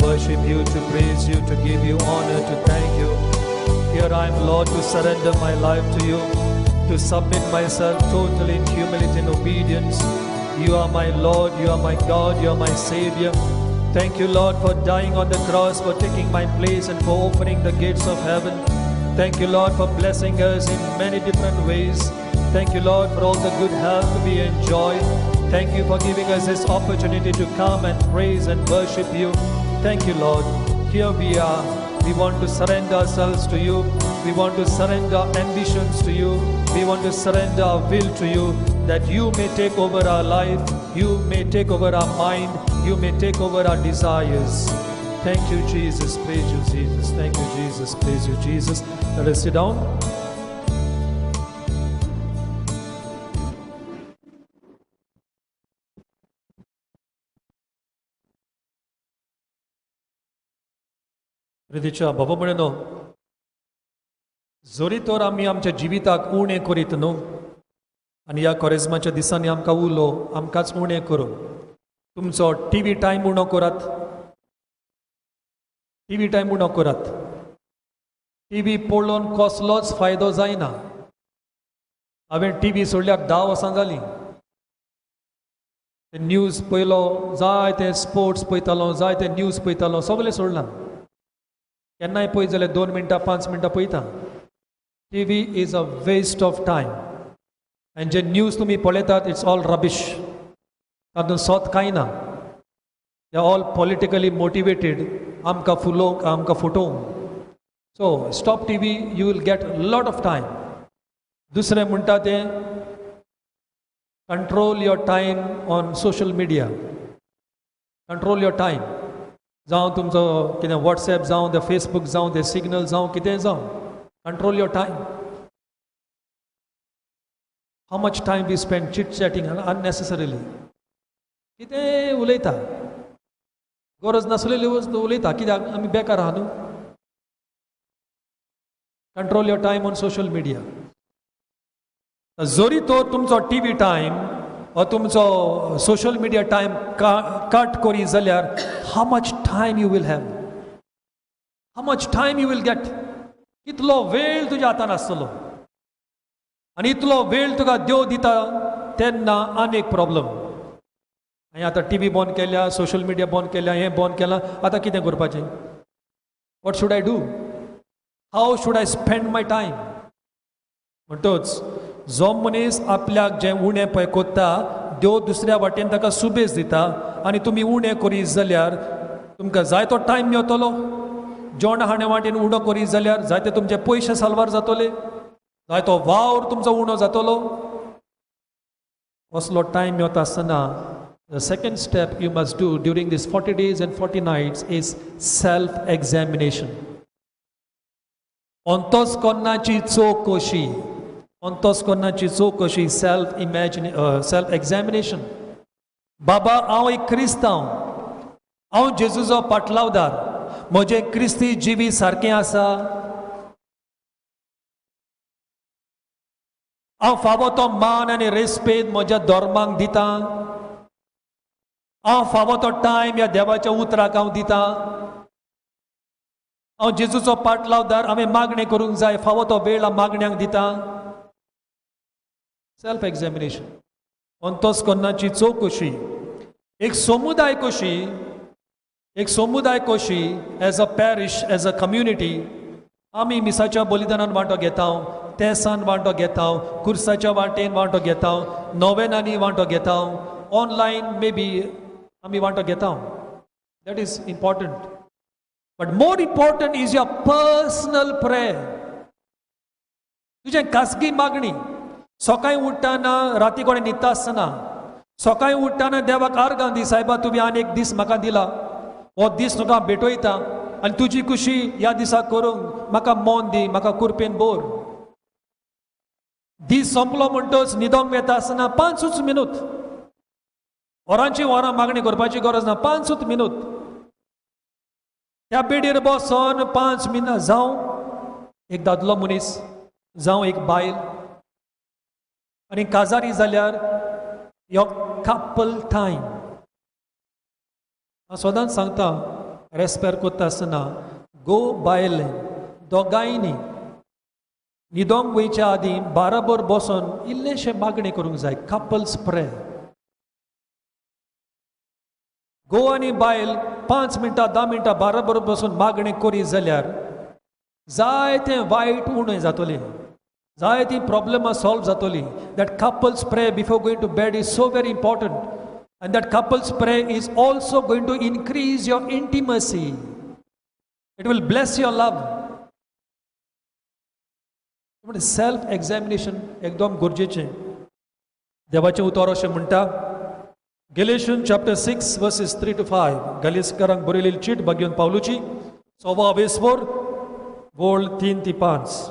worship you, to praise you, to give you honor, to thank you. Here I am, Lord, to surrender my life to you, to submit myself totally in humility and obedience. You are my Lord, you are my God, you are my Savior. Thank you, Lord, for dying on the cross, for taking my place and for opening the gates of heaven. Thank you, Lord, for blessing us in many different ways. Thank you, Lord, for all the good health we enjoy. Thank you for giving us this opportunity to come and praise and worship you. Thank you, Lord. Here we are. We want to surrender ourselves to you. We want to surrender ambitions to you. We want to surrender our will to you, that you may take over our life. You may take over our mind. You may take over our desires. Thank you, Jesus. Praise you, Jesus. Thank you, Jesus. Praise you, Jesus. Let us sit down. प्रितीच्या बाबा म्हणून जोरी तर आमी आमच्या जिविताक उणें करीत न्हू, आनी ह्या कॉरिजमाच्या दिसांनी आमकां उलो आमकांच उणें करूं. तुमचो टीव्ही टायम उणो करात. टीव्ही टायम उणो करात. टीव्ही पळोवन कसलोच फायदो जायना. हांवें टीव्ही सोडल्यार 10 वर्सां जालीं. न्यूज पयलो, जाय ते स्पोर्ट्स पळयतालो, जाय ते न्यूज पळयतालो, सगळें सोडलां. केन्नाय पळयत जाल्यार 2 मिनटां 5 मिनटां पळयता. TV is a waste of time. आनी जे न्यूज तुमी पळयतात, इट्स ऑल रबिश. तातूंत सोत कांय ना. दे ऑल पॉलिटिकली मोटिवेटेड, आमकां फुलोवंक, आमकां फुटोवंक. So stop TV, you will get lot of time. दुसरें म्हणटा तें control your time on social media. Control your time. जावं तुमचो कितें वॉट्सॅप जावं ते फेसबूक जावं ते सिग्नल जावं कितेंय जावं, control your time. How much time we spend chit chatting unnecessarily. कितें उलयता, गरज नासलेली वस्तू उलयता. कित्याक आमी बेकार आहा न्हू. Control your time on social media. जोरी तो तुमचो टीव्ही टायम वा तुमचो सोशल मिडिया टायम कट करी जाल्यार how much time you will have, how much time you will get. कितलो वेळ तुज्या हातान आसतलो. आनी इतलो वेळ तुका देव दिता तेन्ना आनी एक प्रॉब्लम. हांवें आतां टीव्ही बंद केल्या, सोशल मिडिया बंद केल्या, हें बंद केलां, आतां कितें करपाचें? What should I do? How should I spend my time? म्हणटच जो मनीस आपल्याक जें उणें पळय कोत्ता, देव दुसऱ्या वाटेन ताका सुबेज दिता. आनी तुमी उणें करीत जाल्यार तुमकां जाय तो टायम मेळटलो. जेवण हाणे वाटेन उणो करीत जाल्यार जायते तुमचे पयशे साल्वार जातले. जाय तो वावर तुमचो उणो जातलो. असलो टायम मेळता आसतना the second step you must do during these 40 days and 40 nights is self-examination. अंतस्करणाची चौकशी. अंतस्करणाची चौकशी, सेल्फ एक्झामिनेशन. बाबा, हांव एक क्रिस्तांव, हांव जेजूचो पाटलावदार. म्हजें क्रिस्ती जिवी सारकें आसा? हांव फावो तो मान आनी रेस्पेद म्हज्या धर्माक दिता? हांव फावो तो टायम ह्या देवाच्या उतराक हांव दिता? हांव जेजूचो पाटलावदार, हांवें मागणें करूंक जाय, फावो तो वेळ हांव मागण्यांक दिता? सेल्फ एक्झामिनेशन, अंतस्करणाची चौकशी. एक समुदाय कशी as a parish, as a community आमी मिसाच्या बलिदानान वांटो घेता, तेसान वांटो घेता, कुर्साच्या वाटेन वांटो घेता, नोवेनांनी वांटो घेता, ऑनलायन मे बी आमी वांटो घेता. That is important. But more important is your personal prayer. तुजें खासगी मागणी. सकाळी उठ्ठाना, राती कोणें न्हिदता आसतना सकाळी उठ्ठाना देवाक आर्गां दी. सायबा, तुमी आनी एक दीस म्हाका दिला, हो दीस तुका भेटयता आनी तुजी खुशी ह्या दिसाक करूंक म्हाका मोन दी, म्हाका कुरपेन बोर. दीस सोंपलो म्हणटच न्हिदोंक वेता आसतना 5 मिनट, वरांची वरां मागणी करपाची गरज ना, 5 मिनट त्या बेडीर बसोन 5 मिनटां जावं एक दादलो मनीस, जावं एक बायल, आनी काजारी जाल्यार यो कपल टायम. हांव सदांच सांगता, रेस्पेर करता आसतना गो बायलें दोगांयनी न्हिदोंक वयच्या आदीं बाराबर बसून इल्लेशें मागणें करूंक जाय. Couples prayer. गो आनी बायल 5 मिनटां 10 मिनटां बाराबर बसून मागणें करी जाल्यार जायतें वायट उणें जातलें. जायतीं प्रॉब्लेमां सॉल्व जातलीं. That couples prayer before going to bed is so very important. And that couple's prayer is also going to increase your intimacy. It will bless your love. Self examination एकदम गरजेचें. देवाचें उतर अशें म्हणटा Galatians chapter 6 verses 3 to 5. गलीसकारांक बरयलेली cheat भाग्योन पावलुची 6 वोळ 3 ते 5.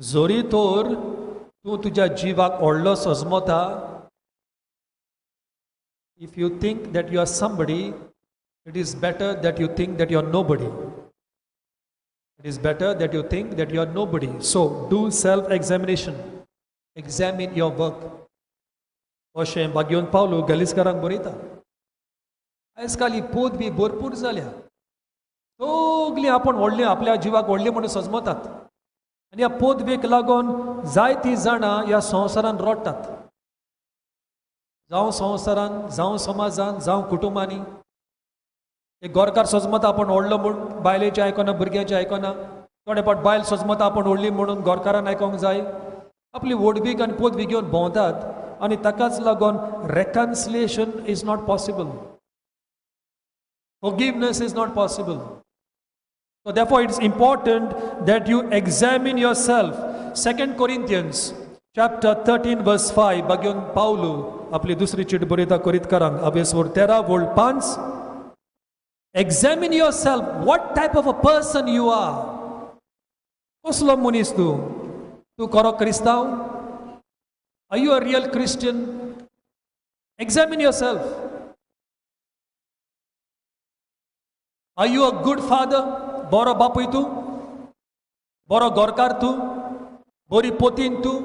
जोरी तोर तूं तुज्या जिवाक व्हडलो सजमता, if you think that you are somebody, it is better that you think that you are nobody. It is better that you think that you are nobody. So do self-examination. Examine your work. अशें भाग्योन Paulo गलीसकारांक बरयता. आयज काल ही पोद B भरपूर जाल्या. सगलीं आपण व्हडलीं आपल्या जिवाक व्हडलीं म्हणून सजमतात. आनी ह्या पोदवेक लागून जायतीं जाणां ह्या संवसारान रडटात. जावं संवसारान, जावं समाजान, जावं कुटुंबांनी. एक गोरकार सजमता आपण व्हडलो म्हूण बायलेचें आयकना, भुरग्याचें आयकना. थोडे फावट बायल सजमता आपण व्हडली म्हणून गोरकारान आयकोंक जाय. आपली वोडवीक आनी पोदवी घेवन भोंवतात आनी ताकाच लागून reconciliation is not possible. Forgiveness is not possible. So therefore it is important that you examine yourself. 2 Corinthians chapter 13 verse 5 भाग्योन Paulo आपली दुसरी चीट बरयता कोरिंथकारांक 13:5. Examine yourself. What type of a person you are? कसलो मनीस तूं? तूं खरो क्रिस्तांव? Are you a real Christian? Examine yourself. Are you a good father? बरो बापूय तूं? बरो गोरकार तूं? बरी पोतीन तूं?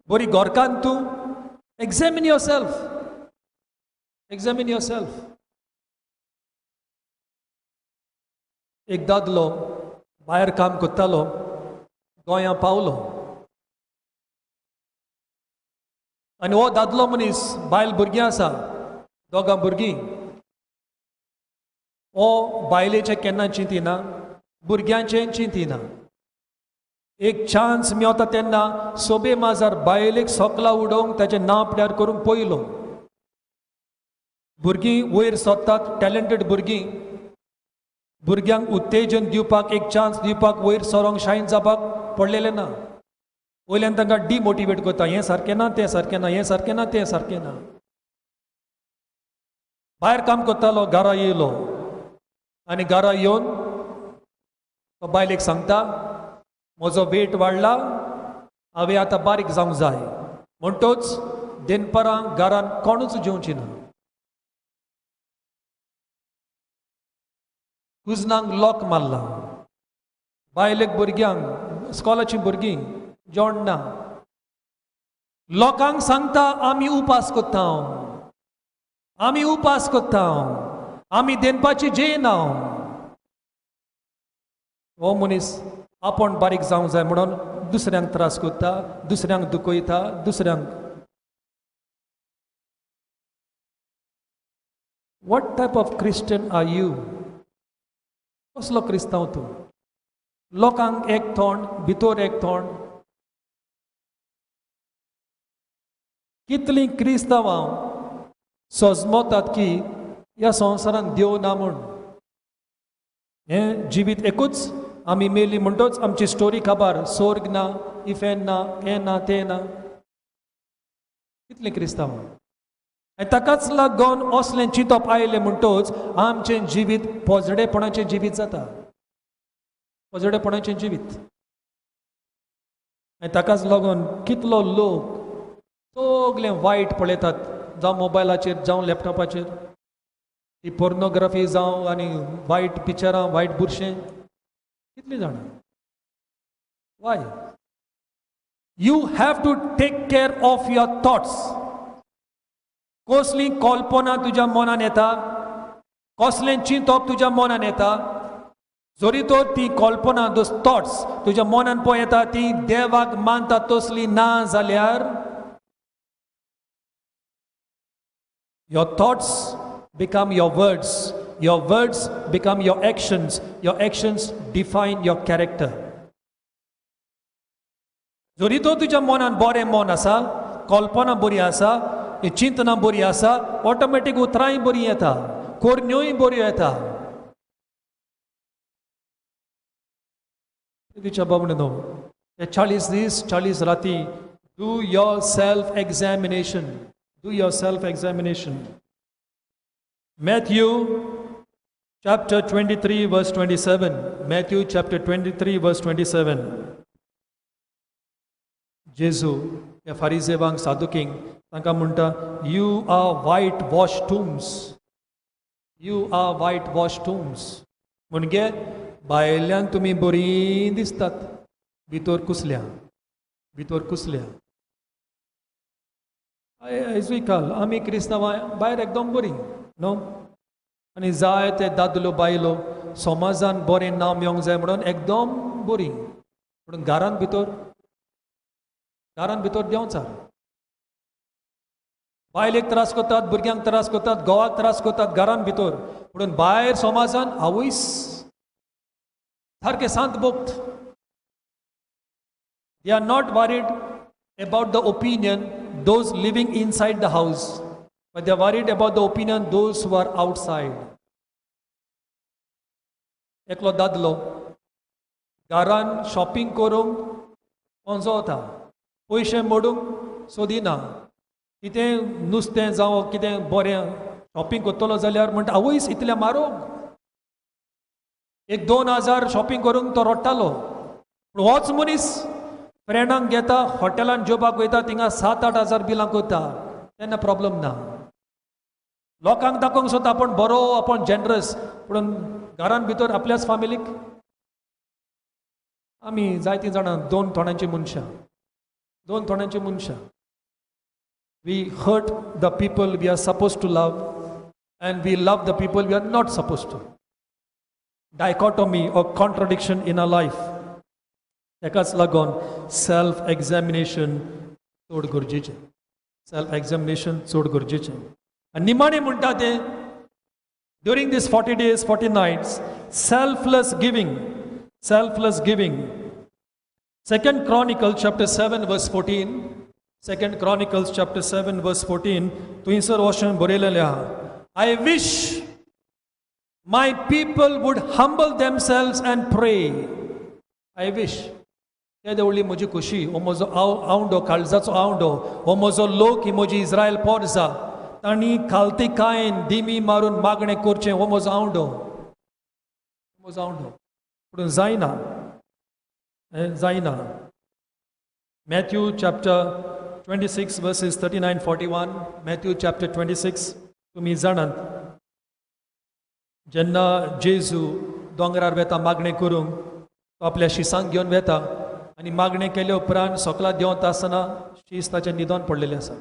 बरी गोरकान तूं? Examine yourself. Examine yourself. एक दादलो भायर काम करतालो, गोंयां पावलो. आनी हो दादलो मनीस बायल भुरगीं आसा, दोगां भुरगीं. हो बायलेचें केन्ना चिंतिना, भुरग्यांचें चिंतिना. एक चान्स मेवता तेन्ना सोबे माजार बायलेक सोकला उडोवंक ताचें नांव पिड्यार करूंक पयलो. भुरगीं वयर सोदतात, टॅलंटेड भुरगीं. भुरग्यांक उत्तेजन दिवपाक, एक चान्स दिवपाक, वयर सरोंक, शायन जावपाक पडलेलें ना. वयल्यान तांकां डिमोटिवेट करता. हें सारकें ना, तें सारकें ना, हें सारकें ना, तें सारकें ना. भायर काम करतालो, घरा येयलो आनी घरा येवन तो बायलेक सांगता म्हजो वेट वाडला, हांवें आतां बारीक जावंक जाय. म्हणटोच देनपरां घरान कोणूच जेवची ना. कुजनांक लॉक मारला. बायलेक भुरग्यांक, स्कॉलाची भुरगीं जेवण ना. लोकांक सांगता आमी उपास कोत्ता, आमी उपास कोत्ता, आमी देनपाची जेयना. हो मनीस आपण बारीक जावंक जाय म्हणून दुसऱ्यांक त्रास करता, दुसऱ्यांक दुखयता, दुसऱ्यांक. What type of Christian are you? कसलो क्रिस्तांव तूं? लोकांक एक तोंड, भितर एक तोंड. कितलीं क्रिस्तांवां सजमतात की ह्या संवसारान देव ना म्हूण. हें जिवीत एकूच, आमी मेली म्हणटोच आमची स्टोरी खबर. स्वर्ग ना, इफेन ना, हें ना, तें ना. कितलीं क्रिस्तांवां. आनी ताकाच लागून असलें चिंतप आयलें म्हणटोच आमचें जिवीत पोजडेपणाचें जिवीत जाता. पोजडेपणाचें जिवीत. आनी ताकाच लागून कितलो लोक सगलें वायट पळयतात, जावं मोबायलाचेर, जावं लॅपटॉपाचेर. ती पोर्नोग्राफी जावं आनी वायट पिक्चरां, वायट बुरशें. कितलीं जाणां. Why? You have to take care of your thoughts. कसली कल्पना तुज्या मनान येता, कसलें चिंतप तुज्या मनान येता, जरी तर ती कल्पना दोस थॉट्स तुज्या मनान पळय येता ती देवाक मानता तसली ना जाल्यार your thoughts become your words become your actions define your character. जरी तो तुज्या मनान बरें मन आसा, कल्पना बरी आसा, चिंतना बरी आसा, ऑटोमॅटीक उतरांय बरी येता, कोरण्योय बऱ्यो येता. तुज्या बाबडे 40 दीस 40 राती do your self examination. Matthew chapter 23 verse 27. Matthew chapter 23 verse 27. जेजू या फारिजेवांक सादुकींक तांकां म्हणटा, you are whitewashed म्हणजे भायल्यान तुमी बरी दिसतात, भितर कुसल्या. आयजूय काल आमी क्रिस्तांवां भायर एकदम बरी न्हू, आनी जाय ते दादलो बायलो समाजान बरें नांव मेळोंक जाय म्हणून एकदम बरी, पूण घरान भितर देंवचार. बायलेक त्रास करतात, भुरग्यांक त्रास करतात, घोवाक त्रास करतात घरान भितर, पूण भायर समाजान आवयस सारके शांत बोगत. They are not worried about the opinion those living inside the house, but they are worried about the opinion those who are outside. एकलो दादलो घरान शॉपिंग करूंक पंजो वता, पयशे मोडूंक सोदिना, कितें नुस्तें जावं कितें बरें शॉपिंग करतलो जाल्यार म्हणटा आवयस इतलें म्हारग, 1-2 हजार शॉपिंग करूंक तो रडटालो. पूण होच मनीस फ्रेंडांक घेता, हॉटेलान जेवपाक वयता, थिंगा 7-8 हजार बिलां करता, तेन्ना प्रॉब्लेम ना. लोकांक दाखोवंक सोदता आपूण बरो, आपूण जनरस, पूण घरान भितर आपल्याच फॅमिलीक आमी जायतीं जाणां दोन तोंडांची मनशां. We hurt the people we are supposed to love and we love the people we are not supposed to. Dichotomy or contradiction in our life. एकाच लागून सेल्फ एक्झामिनेशन चड गरजेचें. आनी निमाणें म्हणटा तें ड्युरींग दीस 40 days 40 nights selfless giving. 2 Chronicles chapter 7 verse 14. 2 Chronicles chapter 7 verse 14. थंयसर वचन बरयलेलें आहा, I wish my people would humble themselves and pray. I wish. ते देवळी म्हजी खुशी, हो म्हजो आवंडो, काळजाचो आवंडो, हो म्हजो लोक, ही म्हजी इस्रायल पोरसां, तांणी खालती कायन दिमी मारून मागणें करचें, हो म्हजो आवंडो. पूण जायना. Matthew chapter 26 verses 39-41. Matthew chapter 26. तुमी जाणात जेन्ना जेजू दोंगरार वेता मागणें करूंक, तो आपल्या शिसांक घेवन वेता आनी मागणें केले उपरांत सोकला देंवता आसतना शीस ताचें निधन पडलेलें आसा.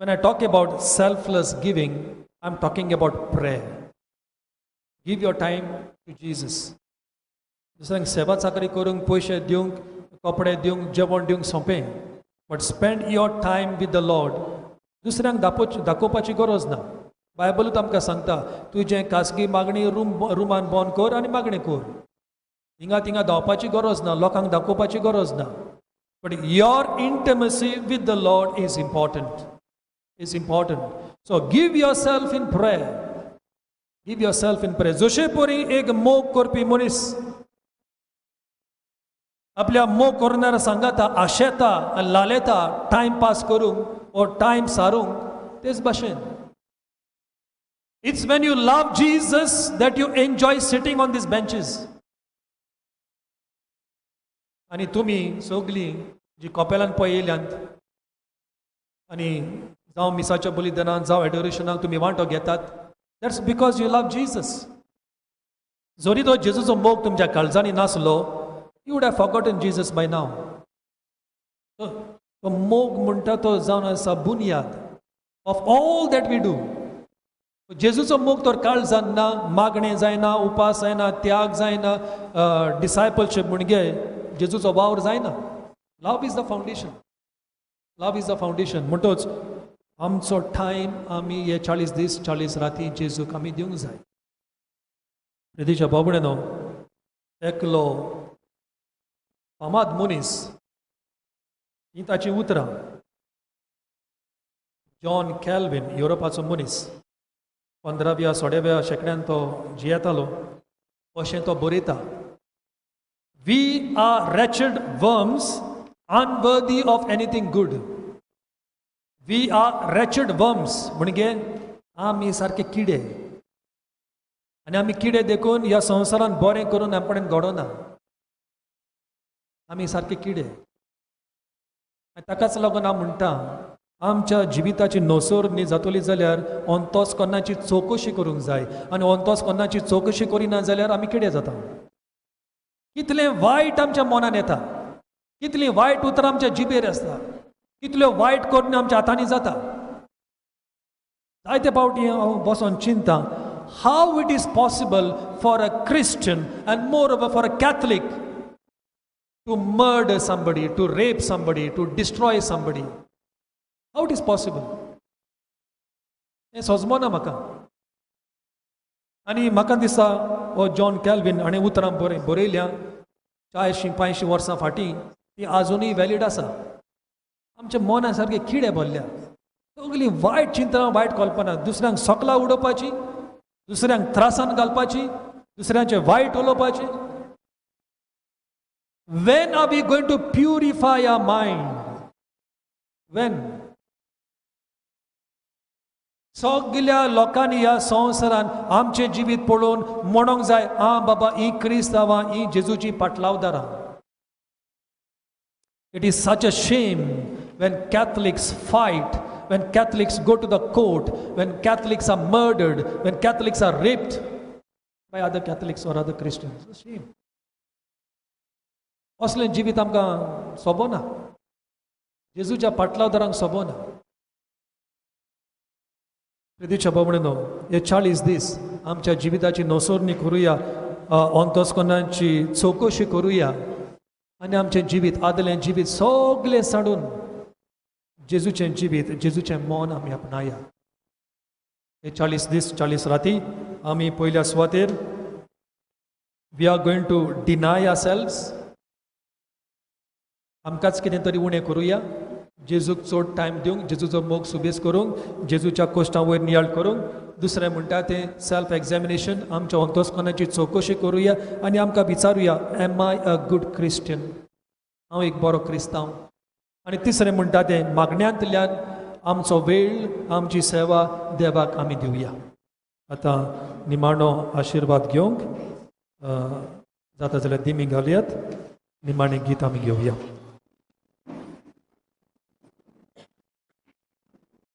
When I talk about selfless giving, I'm talking about prayer. Give your time to Jesus. दुसऱ्यांक सेवा चाकरी करूंक, पयशे दिवंक, कपडे दिवंक, जेवण दिवंक सोंपें, but spend your time with the Lord. दुसऱ्यांक दाखोवपाची गरज ना. बायबलूच आमकां सांगता, तुजें खासगी मागणी रुमान बंद कर आनी मागणी कर. हिंगा थिंगा धांवपाची गरज ना, लोकांक दाखोवपाची गरज ना. But your intimacy with the Lord is important. So give your self in prayer. जशे परी एक मोग करपी मनीस आपल्या मोग करणाऱ्या सांगाता आशेता आनी लालेता टायम पास करूंक ओ टायम सारूंक, तेच भाशेन it's when you love Jesus that you enjoy sitting on these benches. आनी तुमी सगलीं जी कॉपेलान पळय येयल्यांत आनी जावं मिसाच्या बलिदानांत जावं एडोरेशनाक तुमी वांटो घेतात, that's because you love Jesus. जरी तो जेजूचो मोग तुमच्या काळजांनी नासलो, you would have forgotten Jesus by now. तो मोग म्हणटा तो जावन आसा बुनयाद. Of all that we do. जेजूचो मोग तर काळ जायना, मागणें जायना, उपास जायना, त्याग जायना, डिसायपलशीप म्हणजे जेजूचो वावर जायना. Love is the foundation. Love is the foundation. म्हणटोच आमचो टायम आमी हे 40 दीस 40 राती जेजूक आमी दिवंक जाय. प्रितीच्या बाबड्यानो, एकलो फामाद मनीस ही ताची उतरां. जॉन कॅल्विन, युरोपाचो मनीस, 15व्या 16व्या शेंकड्यान तो जियेतालो. अशें तो बरयता, we are wretched worms unworthy of anything good. We are wretched worms म्हणजे आमी सारके किडे. आनी आमी किडे देखून ह्या संवसारान बरें करून आपणें घडोना. आमी सारके किडे. ताकाच लागून हांव म्हणटा, आमच्या जिविताची नोसोर न्ही जातली जाल्यार अंतोस कोणाची चवकशी करूंक जाय. आनी अंतोस कोणाची चवकशी करिना जाल्यार आमी किडे जाता. कितलें वायट आमच्या मनान येता, कितलीं वायट उतरां आमच्या जिबेर आसता, कितल्यो वायट करून आमच्या हातांनी जाता. जायते फावटी हांव बसोन चिंता, how it is possible for a Christian and moreover for a Catholic to murder somebody, to rape somebody, to destroy somebody. How it is possible? हें सोजमोना म्हाका. आनी म्हाका दिसता हो जॉन कॅल्विन हाणें उतरां बरयल्या 40-50 वर्सां फाटीं, ती आजुनूय वॅलीड आसा. आमच्या मना सारके किडे भरल्या. सगलीं वायट चिंतनां, वायट कल्पना, दुसऱ्यांक सोकला उडोवपाची, दुसऱ्यांक त्रासान घालपाची, दुसऱ्यांचे वायट उलोवपाची. When are we going to purify our mind? When? सगल्या लोकांनी ह्या संवसारान आमचे जिवीत पळोवन म्हणोंक जाय, आं बाबा ही क्रिस्तांवां, ही जेजूची पाटलावदारां. It is such a shame when Catholics fight, when Catholics go to the court, when Catholics are murdered, when Catholics are raped by other Catholics or other Christians. It's a shame. असलें जिवीत आमकां सोबना. जेजूच्या पाटलावदारांक सोबना. प्रितीच्या बाबड्यानो, हे 40 दीस आमच्या जिविताची नोसोरणी करुया, अंतस्करणाची चवकशी करुया आनी आमचें जिवीत, आदलें जिवीत सगळें साडून जेजूचें जिवीत, जेजूचें मन आमी आपणाया. हे 40 दीस 40 राती आमी पयल्या सुवातेर we are going to deny ourselves. आमकांच कितें तरी उणें करुया. जेजूक चड टायम दिवंक, जेजूचो मोग सुबेज करूंक, जेजूच्या कोश्टां वयर नियाळ करूंक. दुसरें म्हणटा तें सेल्फ एक्झामिनेशन, आमच्या अंतस्करणाची चवकशी करुया आनी आमकां विचारुया, am I a good Christian? हांव एक बरो क्रिस्तांव. आनी तिसरें म्हणटा तें मागण्यांतल्यान आमचो वेळ, आमची सेवा देवाक आमी दिवया. आतां निमाणो आशिर्वाद घेवंक जाता जाल्यार दिमी घालयात. निमाणें गीत आमी घेवया.